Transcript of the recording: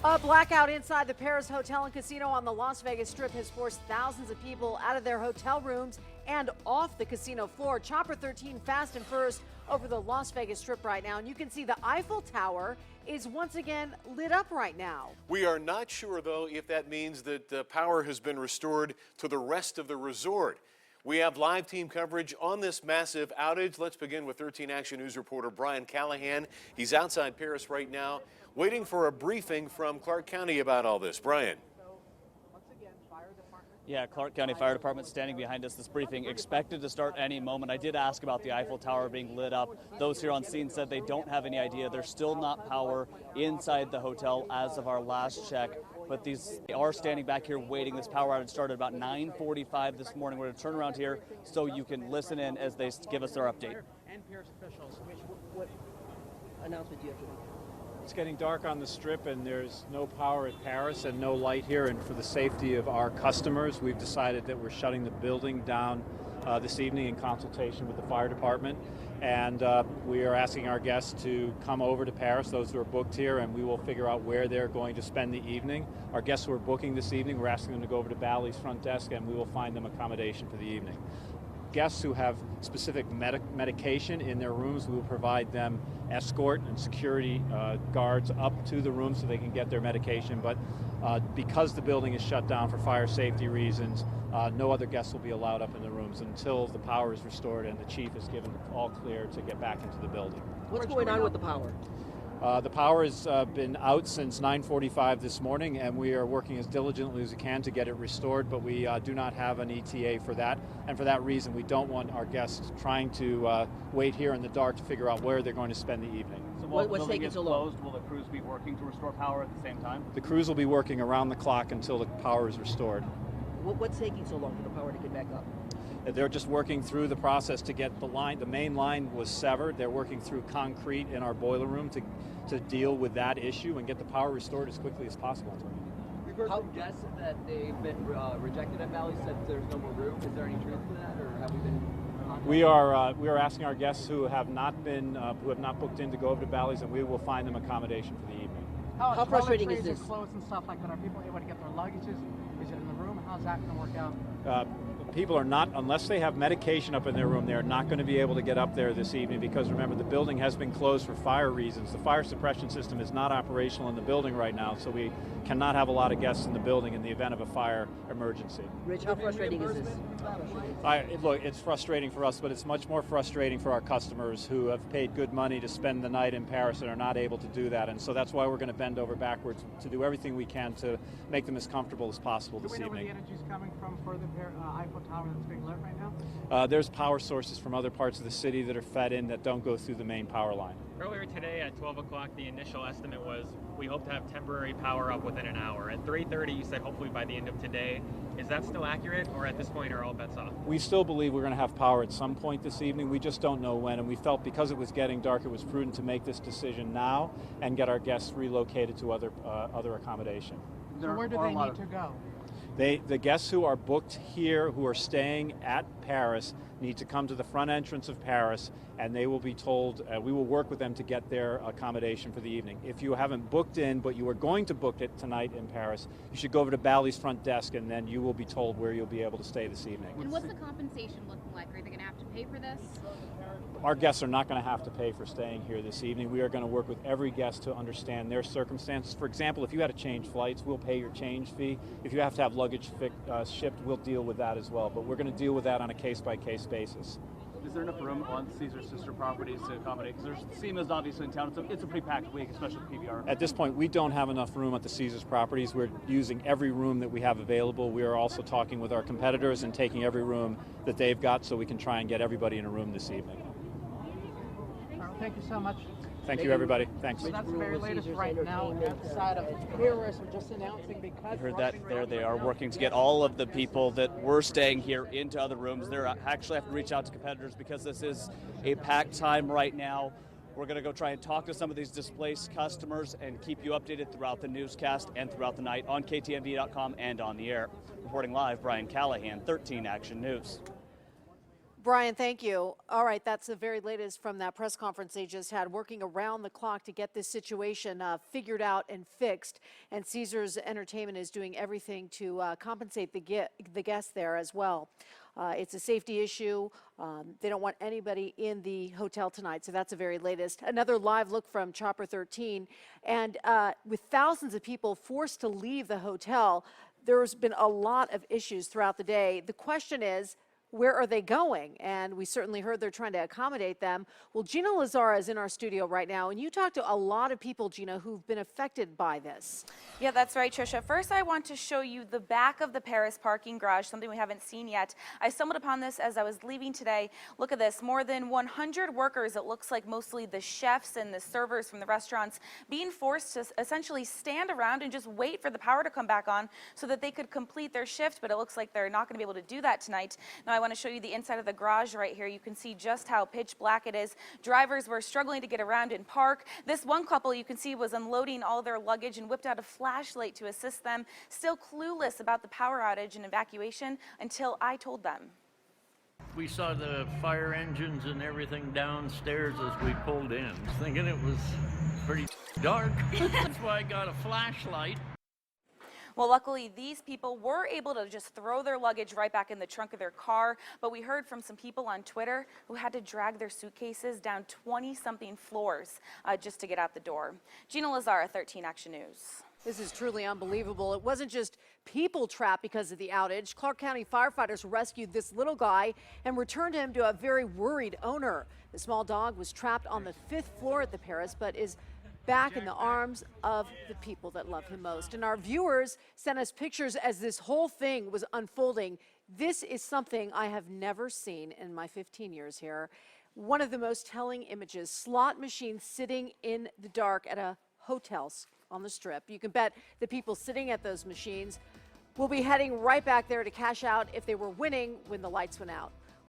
A blackout inside the Paris Hotel and Casino on the Las Vegas Strip has forced thousands of people out of their hotel rooms and off the casino floor. Chopper 13 fast and first over the Las Vegas Strip right now, and you can see the Eiffel Tower is once again lit up right now. We are not sure, though, if that means that power has been restored to the rest of the resort. We have live team coverage on this massive outage. Let's begin with 13 Action News reporter Brian Callahan. He's outside Paris right now, waiting for a briefing from Clark County about all this. Brian. Yeah, Clark County Fire Department standing behind us. This briefing expected to start any moment. I did ask about the Eiffel Tower being lit up. Those here on scene said they don't have any idea. There's still not power inside the hotel as of our last check. But they are standing back here waiting. This power outage started about 9:45 this morning. We're going to turn around here so you can listen in as they give us their update. And Paris officials, what announcement do you have to make? It's getting dark on the Strip, and there's no power at Paris and no light here. And for the safety of our customers, we've decided that we're shutting the building down this evening in consultation with the fire department. And we are asking our guests to come over to Paris, those who are booked here, and we will figure out where they're going to spend the evening. Our guests who are booking this evening, we're asking them to go over to Bally's front desk, and we will find them accommodation for the evening. Guests who have specific medication in their rooms, we will provide them escort and security guards up to the room so they can get their medication. But because the building is shut down for fire safety reasons, no other guests will be allowed up in the rooms until the power is restored and the chief is given all clear to get back into the building. What's going on with the power? The power has been out since 9:45 this morning, and we are working as diligently as we can to get it restored, but we do not have an ETA for that. And for that reason, we don't want our guests trying to wait here in the dark to figure out where they're going to spend the evening. So while the building is closed, will the crews be working to restore power at the same time? The crews will be working around the clock until the power is restored. What's taking so long for the power to get back up? They're just working through the process to get the main line was severed. They're working through concrete in our boiler room to deal with that issue and get the power restored as quickly as possible. We've heard from guests that they've been rejected at Bally's, said there's no more room. Is there any truth to that, or have we been contacted? We are asking our guests who have not booked in to go over to Bally's, and we will find them accommodation for the evening. How frustrating is this? Clothes and stuff like that. Are people able to get their luggages? Is it in the room? How's that going to work out? People are not, unless they have medication up in their room, they're not going to be able to get up there this evening because, remember, the building has been closed for fire reasons. The fire suppression system is not operational in the building right now, so we cannot have a lot of guests in the building in the event of a fire emergency. Rich, how frustrating is this? Look, it's frustrating for us, but it's much more frustrating for our customers who have paid good money to spend the night in Paris and are not able to do that. And so that's why we're going to bend over backwards to do everything we can to make them as comfortable as possible this evening. Do we know where the energy is coming from for the Eiffel Tower that's being lit right now? There's power sources from other parts of the city that are fed in that don't go through the main power line. Earlier today at 12 o'clock, the initial estimate was we hope to have temporary power up within an hour. At 3:30, you said hopefully by the end of today. Is that still accurate, or at this point are all bets off? We still believe we're going to have power at some point this evening. We just don't know when, and we felt because it was getting dark, it was prudent to make this decision now and get our guests relocated to other accommodation. So where do they need to go? The guests who are booked here, who are staying at Paris, need to come to the front entrance of Paris, and they will be told, we will work with them to get their accommodation for the evening. If you haven't booked in, but you are going to book it tonight in Paris, you should go over to Bally's front desk, and then you will be told where you'll be able to stay this evening. And what's the compensation looking like? Are they going to have to pay for this? Our guests are not going to have to pay for staying here this evening. We are going to work with every guest to understand their circumstances. For example, if you had to change flights, we'll pay your change fee. If you have to have luggage shipped, we'll deal with that as well. But we're going to deal with that on a case-by-case basis. Is there enough room on Caesar's sister properties to accommodate? Because there's SEMA's obviously in town. It's a pretty packed week, especially with PBR. At this point, we don't have enough room at the Caesar's properties. We're using every room that we have available. We are also talking with our competitors and taking every room that they've got so we can try and get everybody in a room this evening. Thank you so much. Thank you, everybody. Thanks. So that's the very latest right now outside of Paris. We're just announcing because You heard that there. They are working to get all of the people that were staying here into other rooms. They're actually have to reach out to competitors because this is a packed time right now. We're going to go try and talk to some of these displaced customers and keep you updated throughout the newscast and throughout the night on KTNV.com and on the air. Reporting live, Brian Callahan, 13 Action News. Brian, thank you. All right, that's the very latest from that press conference they just had, working around the clock to get this situation figured out and fixed. And Caesars Entertainment is doing everything to compensate the guests there as well. It's a safety issue. They don't want anybody in the hotel tonight, so that's the very latest. Another live look from Chopper 13. And with thousands of people forced to leave the hotel, there's been a lot of issues throughout the day. The question is, where are they going? And we certainly heard they're trying to accommodate them. Well, Gina Lazara is in our studio right now, and you talked to a lot of people, Gina, who've been affected by this. Yeah, that's right, Tricia. First, I want to show you the back of the Paris parking garage, something we haven't seen yet. I stumbled upon this as I was leaving today. Look at this, more than 100 workers, it looks like mostly the chefs and the servers from the restaurants, being forced to essentially stand around and just wait for the power to come back on so that they could complete their shift, but it looks like they're not going to be able to do that tonight. Now, I want to show you the inside of the garage right here. You can see just how pitch black it is. Drivers were struggling to get around and park. This one couple you can see was unloading all their luggage and whipped out a flashlight to assist them, still clueless about the power outage and evacuation until I told them. We saw the fire engines and everything downstairs as we pulled in, thinking it was pretty dark. That's why I got a flashlight. Well, luckily, these people were able to just throw their luggage right back in the trunk of their car, but we heard from some people on Twitter who had to drag their suitcases down 20-something floors just to get out the door. Gina Lazara, 13 Action News. This is truly unbelievable. It wasn't just people trapped because of the outage. Clark County firefighters rescued this little guy and returned him to a very worried owner. The small dog was trapped on the 5th floor at the Paris, but is back in the arms of the people that love him most. And our viewers sent us pictures as this whole thing was unfolding. This is something I have never seen in my 15 years here. One of the most telling images, slot machines sitting in the dark at a hotel on the Strip. You can bet the people sitting at those machines will be heading right back there to cash out if they were winning when the lights went out.